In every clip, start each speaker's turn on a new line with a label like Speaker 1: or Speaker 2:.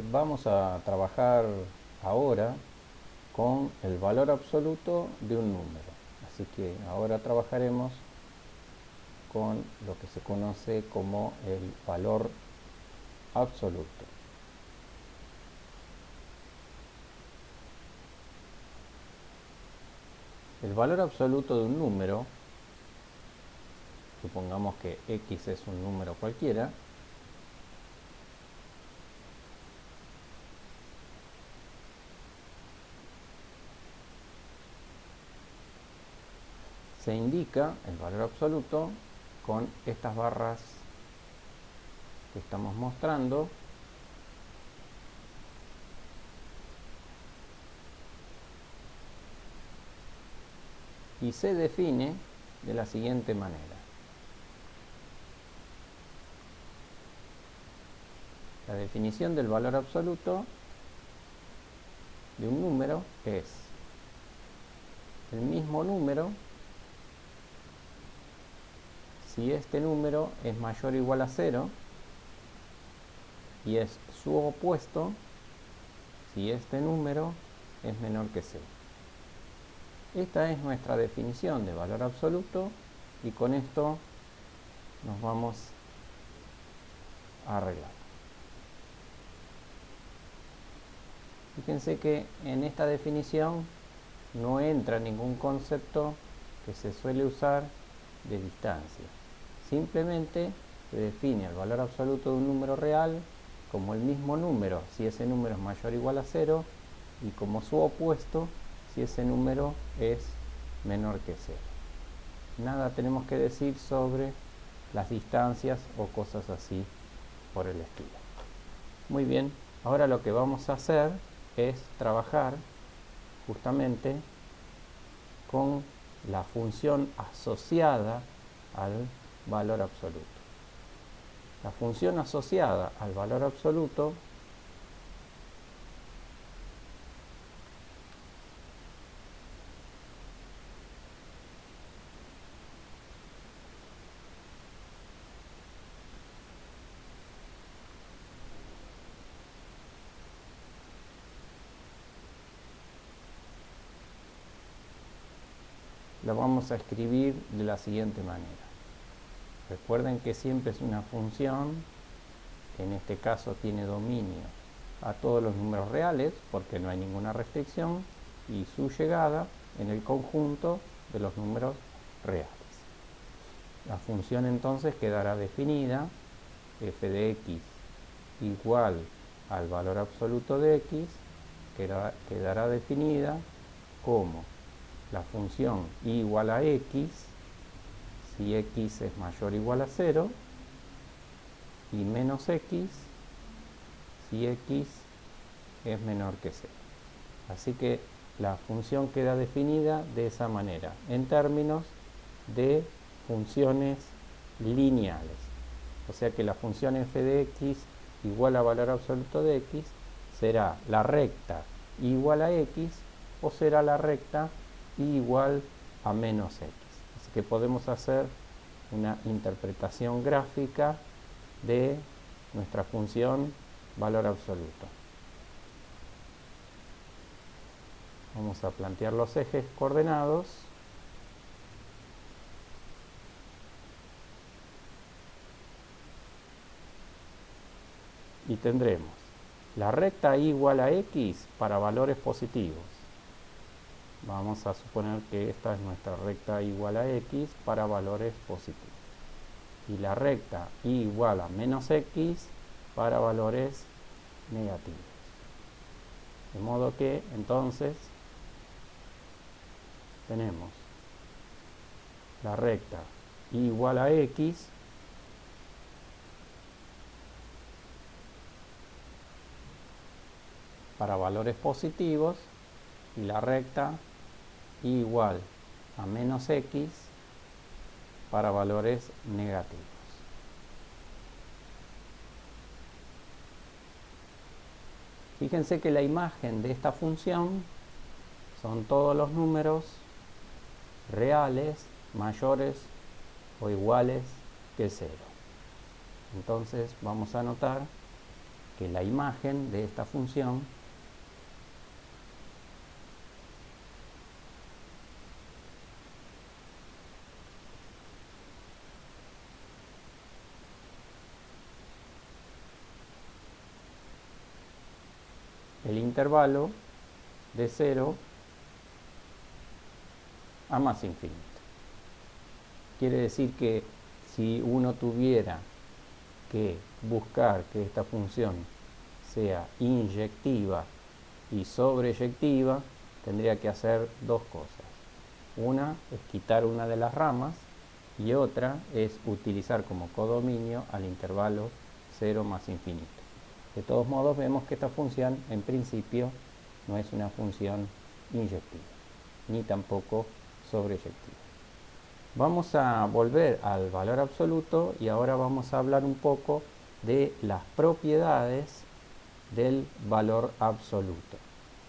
Speaker 1: Vamos a trabajar ahora con el valor absoluto de un número. Así que ahora trabajaremos con lo que se conoce como el valor absoluto. El valor absoluto de un número, supongamos que x es un número cualquiera, se indica el valor absoluto con estas barras que estamos mostrando, y se define de la siguiente manera. La definición del valor absoluto de un número es el mismo número si este número es mayor o igual a 0 y es su opuesto si este número es menor que 0. Esta es nuestra definición de valor absoluto y con esto nos vamos a arreglar. Fíjense que en esta definición no entra ningún concepto que se suele usar de distancia. Simplemente se define el valor absoluto de un número real como el mismo número si ese número es mayor o igual a 0 y como su opuesto si ese número es menor que 0. Nada tenemos que decir sobre las distancias o cosas así por el estilo. Muy bien, ahora lo que vamos a hacer es trabajar justamente con la función asociada al valor absoluto. La función asociada al valor absoluto la vamos a escribir de la siguiente manera. Recuerden que siempre es una función, que en este caso tiene dominio a todos los números reales, porque no hay ninguna restricción, y su llegada en el conjunto de los números reales. La función entonces quedará definida, f de x igual al valor absoluto de x, quedará definida como la función igual a x, si x es mayor o igual a 0, y menos x, si x es menor que 0. Así que la función queda definida de esa manera, en términos de funciones lineales. O sea que la función f de x igual a valor absoluto de x será la recta igual a x o será la recta igual a menos x. Así que podemos hacer una interpretación gráfica de nuestra función valor absoluto. Vamos a plantear los ejes coordenados. Y tendremos la recta igual a x para valores positivos. Vamos a suponer que esta es nuestra recta igual a x para valores positivos. Y la recta igual a menos x para valores negativos. De modo que entonces tenemos la recta igual a x para valores positivos y la recta igual a menos x para valores negativos. Fíjense que la imagen de esta función son todos los números reales mayores o iguales que 0. Entonces vamos a anotar que la imagen de esta función el intervalo de 0 a más infinito. Quiere decir que si uno tuviera que buscar que esta función sea inyectiva y sobreyectiva, tendría que hacer dos cosas. Una es quitar una de las ramas y otra es utilizar como codominio al intervalo 0 más infinito. De todos modos, vemos que esta función en principio no es una función inyectiva, ni tampoco sobreyectiva. Vamos a volver al valor absoluto y ahora vamos a hablar un poco de las propiedades del valor absoluto.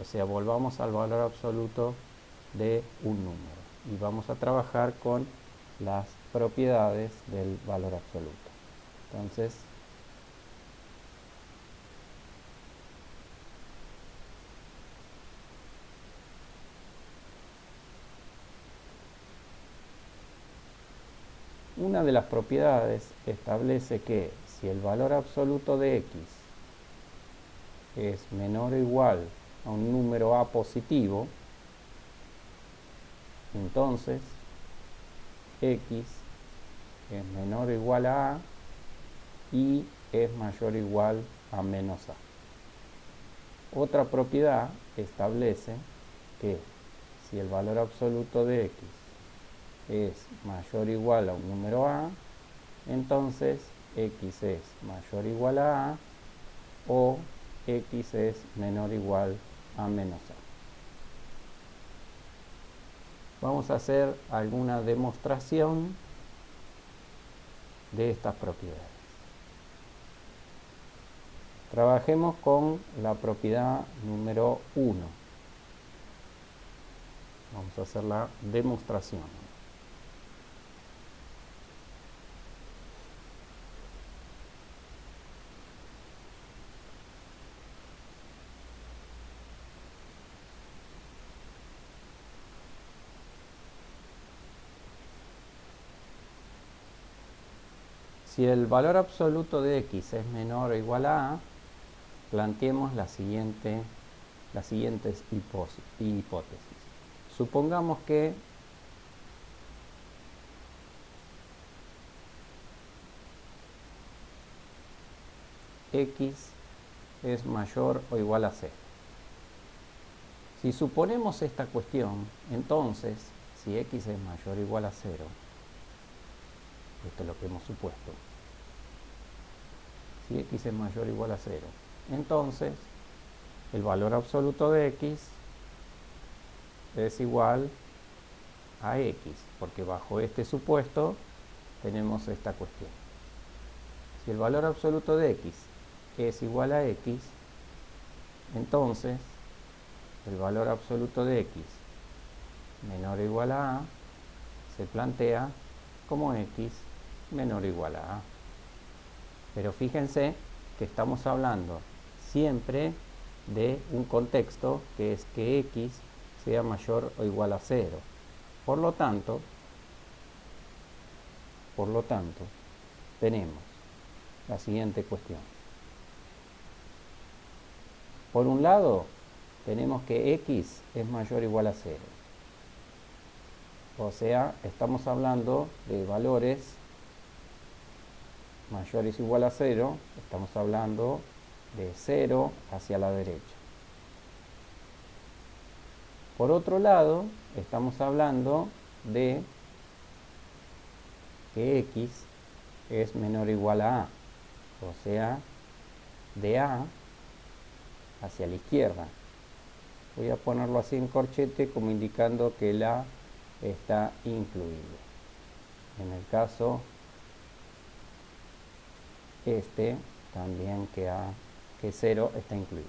Speaker 1: O sea, volvamos al valor absoluto de un número y vamos a trabajar con las propiedades del valor absoluto. Entonces, una de las propiedades establece que si el valor absoluto de x es menor o igual a un número a positivo, entonces x es menor o igual a y es mayor o igual a menos a. Otra propiedad establece que si el valor absoluto de x es mayor o igual a un número a, entonces x es mayor o igual a o x es menor o igual a menos a. Vamos a hacer alguna demostración de estas propiedades. Trabajemos con la propiedad número 1. Vamos a hacer la demostración. Si el valor absoluto de x es menor o igual a, planteemos las siguientes hipótesis. Supongamos que x es mayor o igual a 0. Si suponemos esta cuestión, entonces, si x es mayor o igual a 0, esto es lo que hemos supuesto, si x es mayor o igual a 0, entonces el valor absoluto de x es igual a x, porque bajo este supuesto tenemos esta cuestión. Si el valor absoluto de x es igual a x, entonces el valor absoluto de x menor o igual a a se plantea como x menor o igual a a. Pero fíjense que estamos hablando siempre de un contexto que es que x sea mayor o igual a 0. Por lo tanto, tenemos la siguiente cuestión. Por un lado, tenemos que x es mayor o igual a 0. O sea, estamos hablando de valores mayores o igual a 0, estamos hablando de 0 hacia la derecha. Por otro lado, estamos hablando de que x es menor o igual a a, o sea, de a hacia la izquierda. Voy a ponerlo así en corchete como indicando que el a está incluido. En el caso también que 0 está incluido.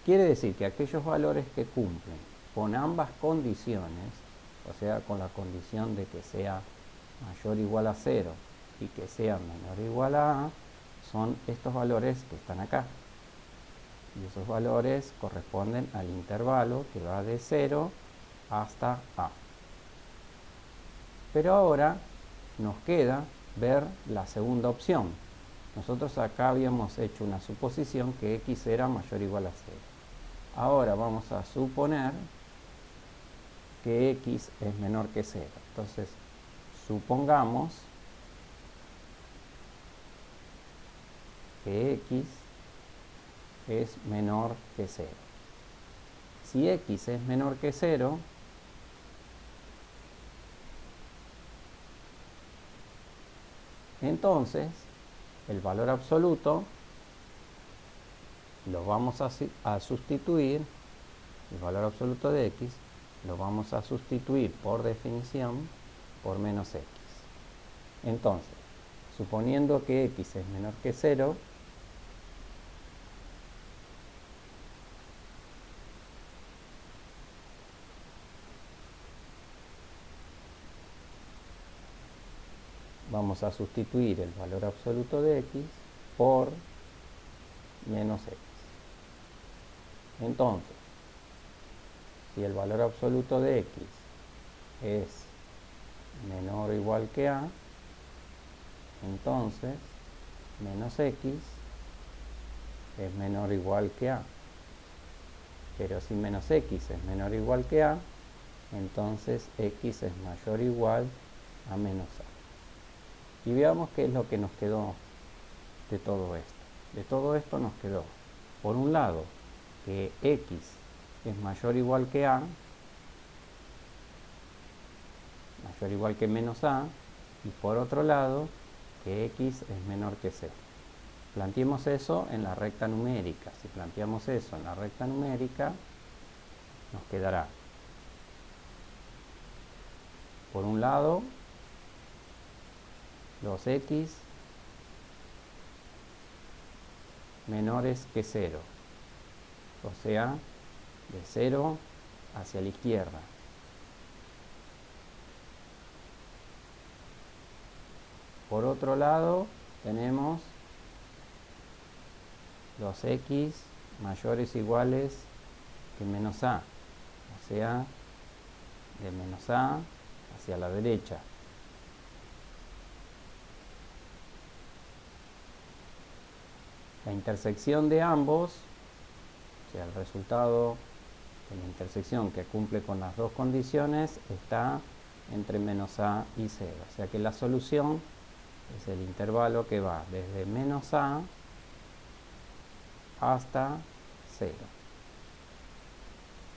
Speaker 1: Quiere decir que aquellos valores que cumplen con ambas condiciones, o sea, con la condición de que sea mayor o igual a 0 y que sea menor o igual a a, son estos valores que están acá. Y esos valores corresponden al intervalo que va de 0 hasta A. Pero ahora nos queda ver la segunda opción. Nosotros acá habíamos hecho una suposición que x era mayor o igual a 0. Ahora vamos a suponer que x es menor que 0. Entonces, supongamos que x es menor que 0. Si x es menor que 0, entonces el valor absoluto lo vamos a sustituir, el valor absoluto de x lo vamos a sustituir por definición por menos x. Entonces, suponiendo que x es menor que 0, vamos a sustituir el valor absoluto de x por menos x. Entonces, si el valor absoluto de x es menor o igual que a, entonces menos x es menor o igual que a. Pero si menos x es menor o igual que a, entonces x es mayor o igual a menos a. Y veamos qué es lo que nos quedó de todo esto. De todo esto nos quedó, por un lado, que x es mayor o igual que a, mayor o igual que menos a, y por otro lado, que x es menor que 0. Planteemos eso en la recta numérica. Si planteamos eso en la recta numérica, nos quedará, por un lado, los x menores que 0, o sea, de 0 hacia la izquierda. Por otro lado, tenemos los x mayores o iguales que menos a, o sea, de menos a hacia la derecha. La intersección de ambos, o sea, el resultado de la intersección que cumple con las dos condiciones, está entre menos a y 0. O sea que la solución es el intervalo que va desde menos a hasta 0.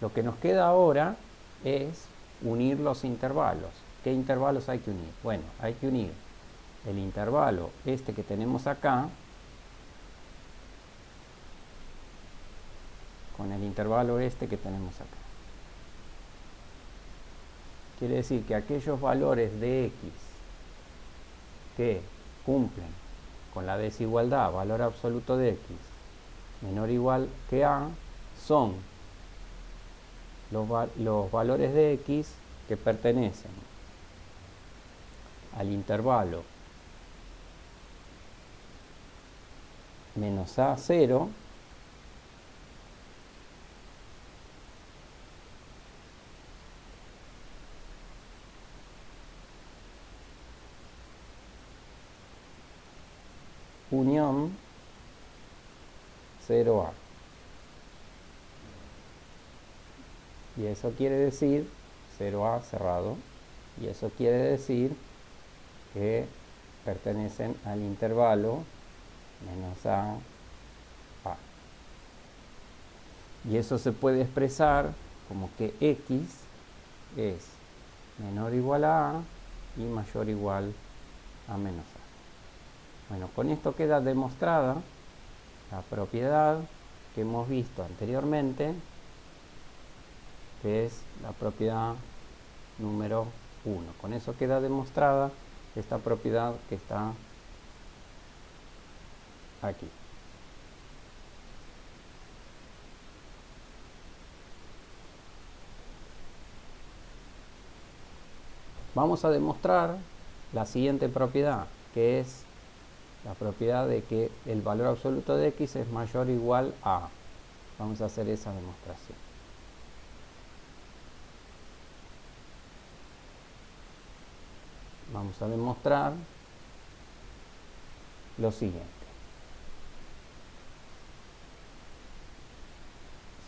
Speaker 1: Lo que nos queda ahora es unir los intervalos. ¿Qué intervalos hay que unir? Bueno, hay que unir el intervalo este que tenemos acá con el intervalo este que tenemos acá. Quiere decir que aquellos valores de x que cumplen con la desigualdad valor absoluto de x menor o igual que a son los valores de x que pertenecen al intervalo menos a 0 unión 0a. Y eso quiere decir 0a cerrado, y eso quiere decir que pertenecen al intervalo menos a. Y eso se puede expresar como que x es menor o igual a a y mayor o igual a menos a. Bueno, con esto queda demostrada la propiedad que hemos visto anteriormente, que es la propiedad número 1. Con eso queda demostrada esta propiedad que está aquí. Vamos a demostrar la siguiente propiedad, que es la propiedad de que el valor absoluto de x es mayor o igual a. Vamos a hacer esa demostración. Vamos a demostrar lo siguiente.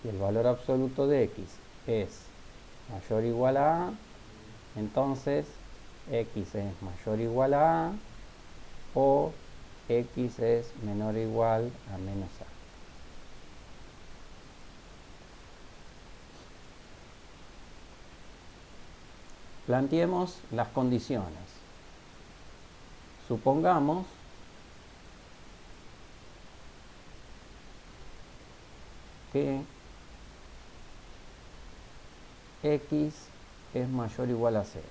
Speaker 1: Si el valor absoluto de x es mayor o igual a a, entonces x es mayor o igual a o x es menor o igual a menos a. Planteemos las condiciones. Supongamos que x es mayor o igual a 0.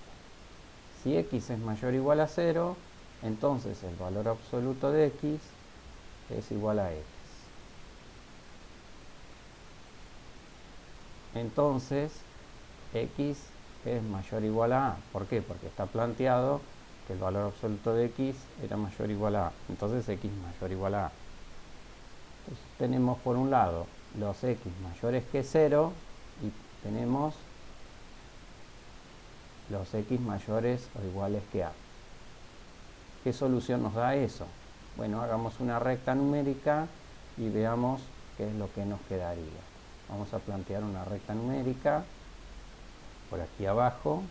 Speaker 1: Si x es mayor o igual a 0, entonces el valor absoluto de x es igual a x. Entonces, x es mayor o igual a a. ¿Por qué? Porque está planteado que el valor absoluto de x era mayor o igual a a. Entonces, x mayor o igual a a. Entonces, tenemos por un lado los x mayores que 0 y tenemos los x mayores o iguales que a. ¿Qué solución nos da eso? Bueno, hagamos una recta numérica y veamos qué es lo que nos quedaría. Vamos a plantear una recta numérica por aquí abajo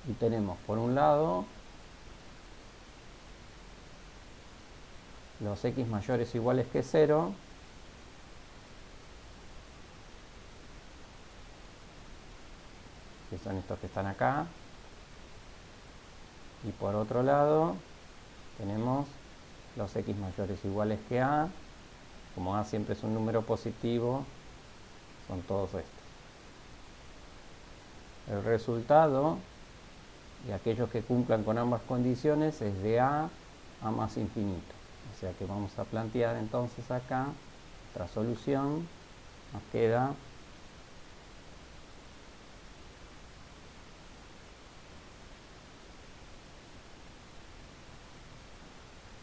Speaker 1: y tenemos por un lado los x mayores o iguales que 0 que son estos que están acá, y por otro lado tenemos los x mayores o iguales que a. Como a siempre es un número positivo, son todos estos. El resultado de aquellos que cumplan con ambas condiciones es de a más infinito. O sea que vamos a plantear entonces acá nuestra solución. Nos queda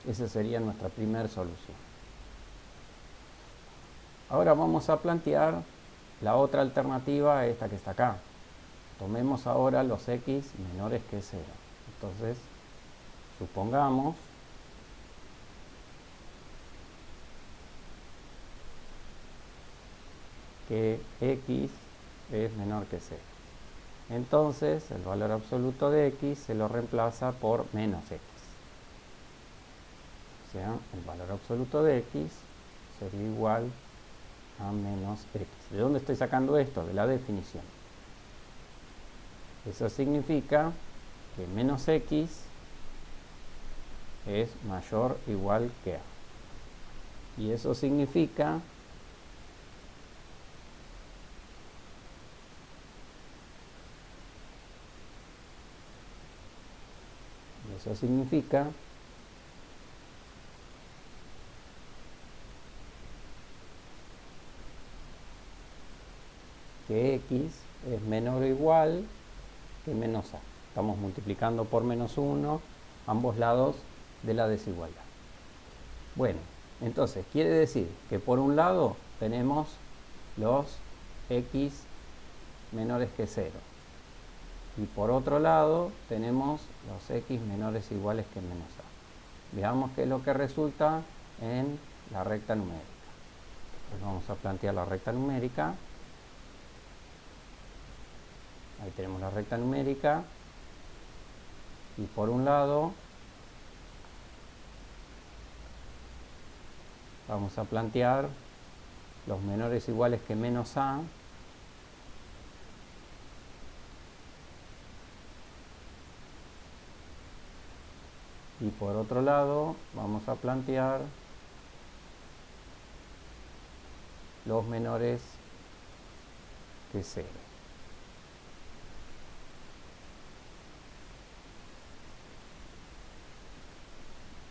Speaker 1: esa sería nuestra primera solución. Ahora vamos a plantear la otra alternativa a esta que está acá. Tomemos ahora los x menores que 0. Entonces, supongamos que x es menor que 0. Entonces, el valor absoluto de x se lo reemplaza por menos x. O sea, el valor absoluto de x sería igual a menos x. ¿De dónde estoy sacando esto? De la definición. Eso significa que menos x es mayor o igual que a. Y eso significa que x es menor o igual que menos a. Estamos multiplicando por menos 1 ambos lados de la desigualdad. Bueno, entonces quiere decir que por un lado tenemos los x menores que 0 y por otro lado tenemos los x menores o iguales que menos a. Veamos qué es lo que resulta en la recta numérica. Pues vamos a plantear la recta numérica. Ahí tenemos la recta numérica y por un lado vamos a plantear los menores o iguales que menos a y por otro lado vamos a plantear los menores que 0.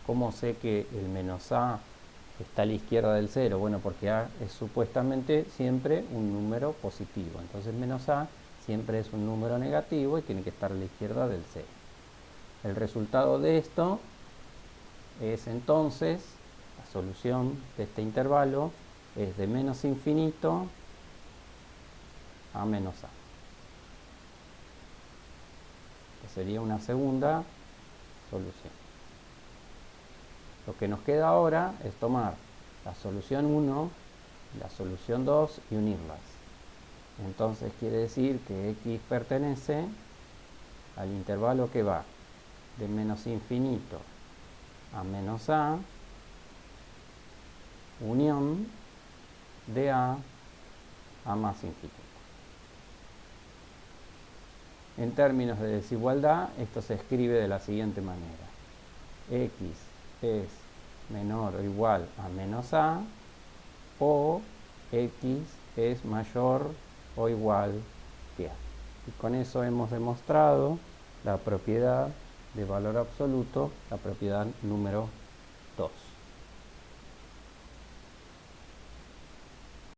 Speaker 1: ¿Cómo sé que el menos a está a la izquierda del 0? Bueno, porque a es supuestamente siempre un número positivo. Entonces menos a siempre es un número negativo y tiene que estar a la izquierda del 0. El resultado de esto es entonces, solución de este intervalo es de menos infinito a menos a. Esta sería una segunda solución. Lo que nos queda ahora es tomar la solución 1 y la solución 2 y unirlas. Entonces quiere decir que x pertenece al intervalo que va de menos infinito a menos a, unión de a más infinito. En términos de desigualdad, esto se escribe de la siguiente manera: x es menor o igual a menos a, o x es mayor o igual que a. Y con eso hemos demostrado la propiedad de valor absoluto, la propiedad número 2.